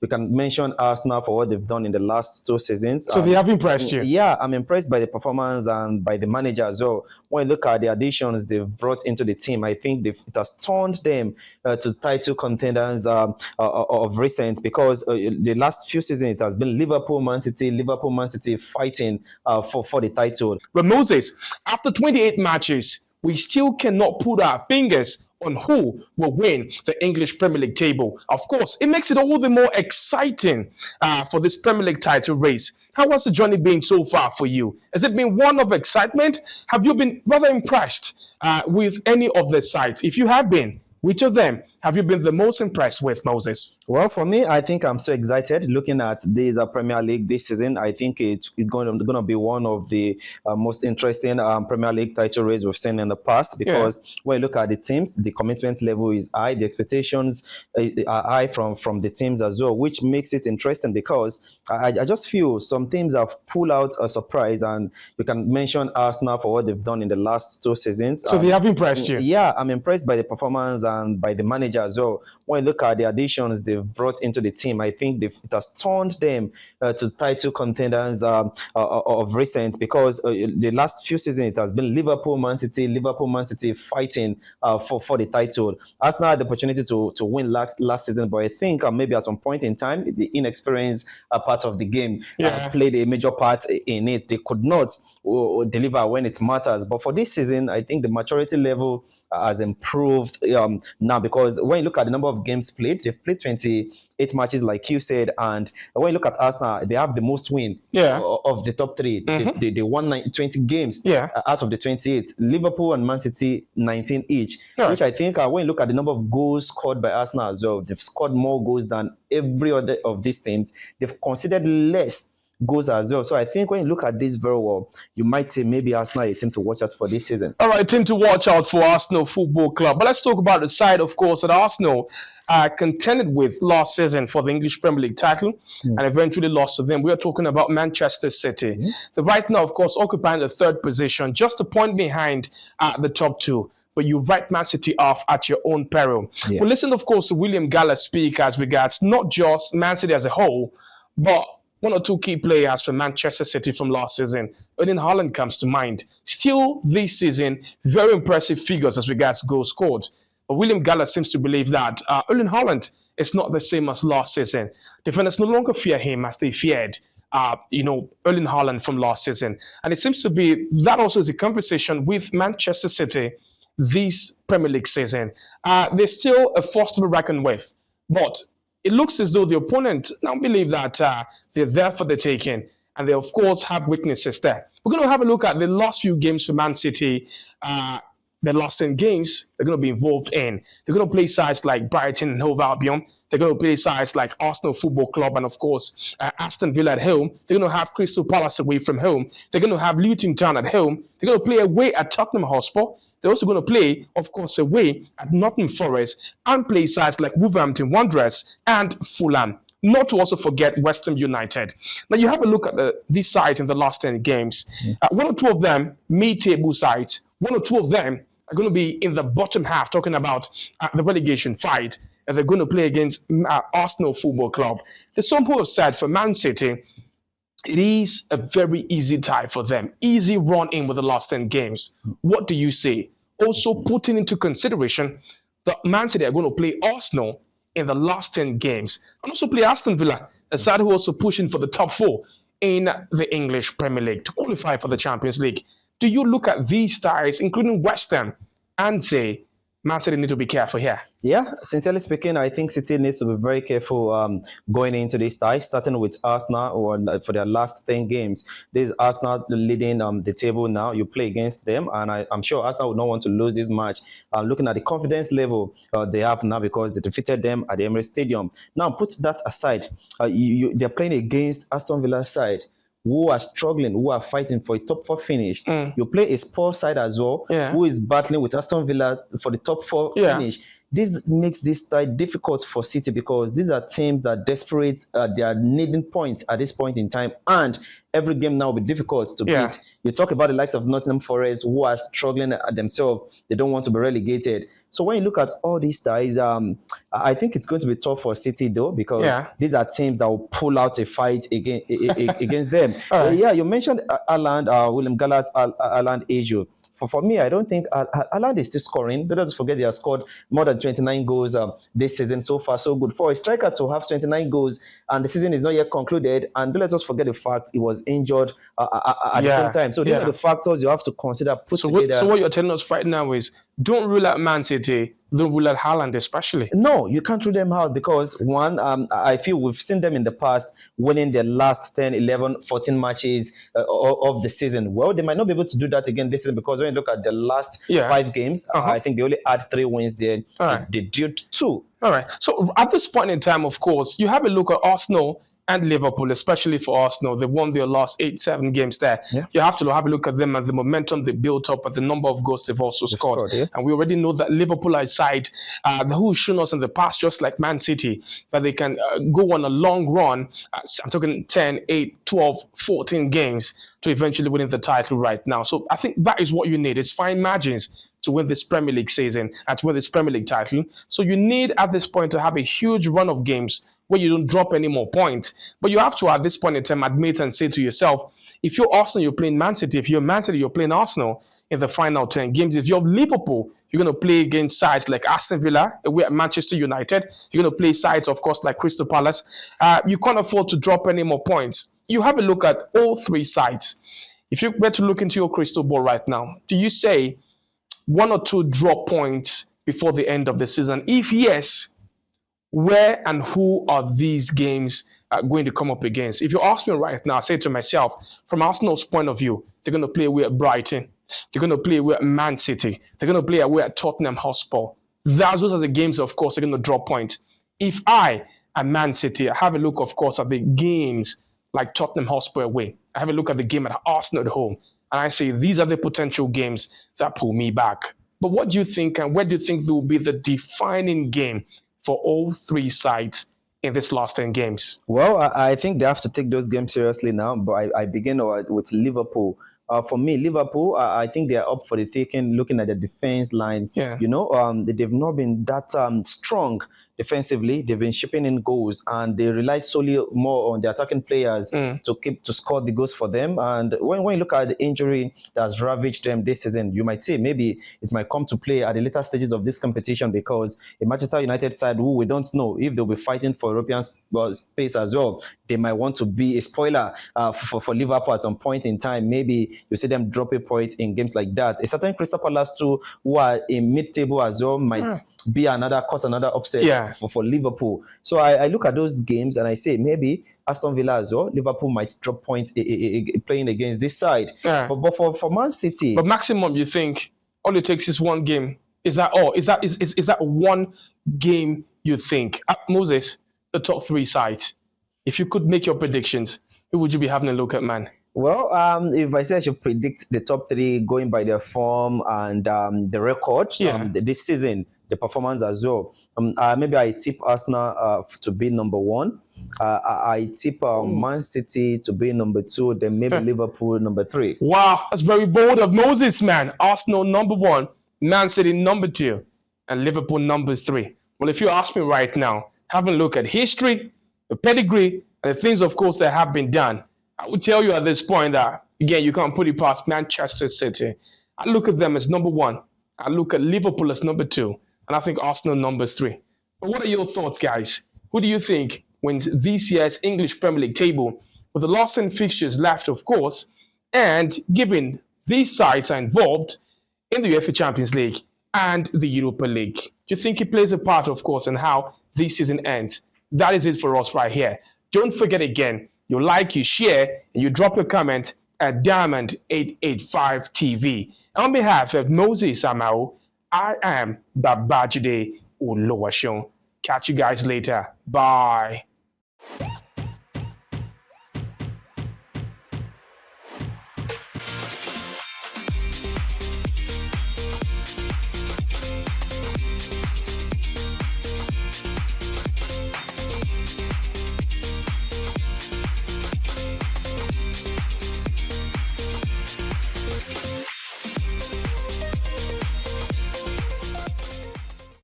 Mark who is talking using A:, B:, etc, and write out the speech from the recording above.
A: We can mention Arsenal for what they've done in the last 2 seasons.
B: So they have impressed you?
A: Yeah, I'm impressed by the performance and by the manager as well. When you look at the additions they've brought into the team, I think it has turned them to title contenders of recent, because the last few seasons it has been Liverpool, Man City fighting for the title.
B: But Moses, after 28 matches, we still cannot put our fingers on who will win the English Premier League table. Of course, it makes it all the more exciting for this Premier League title race. How has the journey been so far for you? Has it been one of excitement? Have you been rather impressed with any of the sides? If you have been, which of them have you been the most impressed with, Moses?
A: Well, for me, I think I'm so excited looking at this Premier League this season. I think it's going to be one of the most interesting Premier League title race we've seen in the past, because when you look at the teams, the commitment level is high, the expectations are high from the teams as well, which makes it interesting, because I just feel some teams have pulled out a surprise, and you can mention Arsenal for what they've done in the last 2 seasons.
B: So they have impressed you?
A: Yeah, I'm impressed by the performance and by the manager as well. When you look at the additions they've brought into the team, I think it has turned them to title contenders of recent, because the last few seasons it has been Liverpool, Man City fighting for the title. Arsenal had the opportunity to win last season, but I think maybe at some point in time the inexperienced part of the game played a major part in it. They could not deliver when it matters. But for this season, I think the maturity level has improved now, because when you look at the number of games played, they've played 28 matches, like you said, and when you look at Arsenal, they have the most win of the top three. They won 20 games out of the 28. Liverpool and Man City 19 each, which I think when you look at the number of goals scored by Arsenal as well, they've scored more goals than every other of these teams. They've conceded less goals as well. So I think when you look at this very well, you might say maybe Arsenal is a team to watch out for this season.
B: All right, team to watch out for, Arsenal Football Club. But let's talk about the side, of course, that Arsenal contended with last season for the English Premier League title and eventually lost to them. We are talking about Manchester City. They're right now, of course, occupying the third position, just a point behind the top two. But you write Man City off at your own peril. Well, listen, of course, to William Gallas speak as regards not just Man City as a whole, but one or two key players from Manchester City from last season. Erling Haaland comes to mind. Still this season, very impressive figures as regards goals scored. But William Gallas seems to believe that Erling Haaland is not the same as last season. Defenders no longer fear him as they feared Erling Haaland from last season. And it seems to be that also is a conversation with Manchester City this Premier League season. They're still a force to be reckoned with. But it looks as though the opponent now believe that they're there for the taking, and they, of course, have weaknesses there. We're going to have a look at the last few games for Man City. The last 10 games they're going to be involved in. They're going to play sides like Brighton and Hove Albion. They're going to play sides like Arsenal Football Club and, of course, Aston Villa at home. They're going to have Crystal Palace away from home. They're going to have Luton Town at home. They're going to play away at Tottenham Hotspur. They're also going to play, of course, away at Nottingham Forest and play sides like Wolverhampton Wanderers and Fulham. Not to also forget West Ham United. Now, you have a look at these sides in the last 10 games. One or two of them mid-table sides. One or two of them are going to be in the bottom half, talking about the relegation fight. And they're going to play against Arsenal Football Club. There's some who have said for Man City, it is a very easy tie for them. Easy run in with the last 10 games. What do you say? Also putting into consideration that Man City are going to play Arsenal in the last 10 games. And also play Aston Villa, a side who also pushing for the top 4 in the English Premier League to qualify for the Champions League. Do you look at these ties, including West Ham, and say, Man City need to be careful here?
A: Yeah, sincerely speaking, I think City needs to be very careful going into this tie, starting with Arsenal for their last 10 games. This is Arsenal leading the table now. You play against them, and I'm sure Arsenal would not want to lose this match. Looking at the confidence level they have now because they defeated them at the Emirates Stadium. Now, put that aside. They're playing against Aston Villa's side, who are struggling, who are fighting for a top 4 finish. You play a Spurs side as well, who is battling with Aston Villa for the top 4 finish. This makes this tie difficult for City because these are teams that are desperate. They are needing points at this point in time, and every game now will be difficult to beat. You talk about the likes of Nottingham Forest, who are struggling themselves. They don't want to be relegated. So when you look at all these ties, I think it's going to be tough for City though, because
B: Yeah.
A: these are teams that will pull out a fight against them.
B: All right.
A: Yeah, you mentioned Aland, William Gallas, Aland Ajo. For me, I don't think Aland is still scoring. Let us forget he has scored more than 29 goals this season. So far, so good. For a striker to have 29 goals and the season is not yet concluded, and don't let us forget the fact he was injured at the same
B: Yeah.
A: time. So these are the factors you have to consider, put together.
B: So what you're telling us right now is don't rule out Man City, don't rule out Haaland especially.
A: No, you can't rule them out because one, I feel we've seen them in the past winning their last 10, 11, 14 matches of the season. Well, they might not be able to do that again this season because when you look at the last
B: Yeah.
A: 5 games, I think they only had 3 wins there.
B: right.
A: They drew 2.
B: All right. So at this point in time, of course, you have a look at Arsenal and Liverpool, especially for Arsenal. They won their last 8-7 games there.
A: Yeah.
B: You have to have a look at them and the momentum they built up and the number of goals they've also scored.
A: yeah.
B: And we already know that Liverpool are a side who's shown us in the past, just like Man City, that they can go on a long run. I'm talking 10, 8, 12, 14 games to eventually winning the title right now. So I think that is what you need. It's fine margins to win this Premier League season and to win this Premier League title. So you need at this point to have a huge run of games where you don't drop any more points. But you have to at this point in time admit and say to yourself, if you're Arsenal, you're playing Man City. If you're Man City, you're playing Arsenal in the final 10 games. If you're Liverpool, you're going to play against sides like Aston Villa, away at Manchester United. You're going to play sides, of course, like Crystal Palace. You can't afford to drop any more points. You have a look at all 3 sides. If you were to look into your crystal ball right now, do you say 1 or 2 drop points before the end of the season? If yes, where and who are these games going to come up against? If you ask me right now, I say to myself, from Arsenal's point of view, they're going to play away at Brighton. They're going to play away at Man City. They're going to play away at Tottenham Hotspur. Those are the games, of course, they're going to drop points. If I am Man City, I have a look, of course, at the games like Tottenham Hotspur away. I have a look at the game at Arsenal at home. And I say, these are the potential games that pull me back. But what do you think, and where do you think will be the defining game for all 3 sides in this last 10 games?
A: Well, I think they have to take those games seriously now, but I begin with Liverpool. For me, Liverpool, I think they are up for the taking, looking at the defense line.
B: Yeah.
A: You know, they've not been that strong defensively. They've been shipping in goals and they rely solely more on the attacking players to score the goals for them. And when you look at the injury that's ravaged them this season, you might say maybe it might come to play at the later stages of this competition, because a Manchester United side who we don't know if they'll be fighting for European space as well, they might want to be a spoiler for Liverpool at some point in time. Maybe you see them drop a point in games like that. A certain Crystal Palace too, who are in mid-table as well, might be cause another upset for Liverpool. So I look at those games and I say maybe Aston Villa as well, Liverpool might drop points playing against this side. But for Man City,
B: but maximum, you think all it takes is 1 game? Is that all? Is that 1 game you think? Moses, the top 3 sides. If you could make your predictions, who would you be having a look at, man?
A: Well, if I say I should predict the top 3 going by their form and the record this season, the performance as well, maybe I tip Arsenal to be number 1. I tip Man City to be number 2, then maybe Liverpool number 3.
B: Wow, that's very bold of Moses, man. Arsenal number 1, Man City number 2, and Liverpool number 3. Well, if you ask me right now, having a look at history, the pedigree, and the things, of course, that have been done, I would tell you at this point that, again, you can't put it past Manchester City. I look at them as number 1. I look at Liverpool as number 2. And I think Arsenal number 3. But what are your thoughts, guys? Who do you think wins this year's English Premier League table with the last 10 fixtures left, of course, and given these sides are involved in the UEFA Champions League and the Europa League? Do you think it plays a part, of course, in how this season ends? That is it for us right here. Don't forget again, you like, you share, and you drop your comment at Diamond885 TV. On behalf of Moses Amao, I am Babajide Olowashon. Catch you guys later. Bye.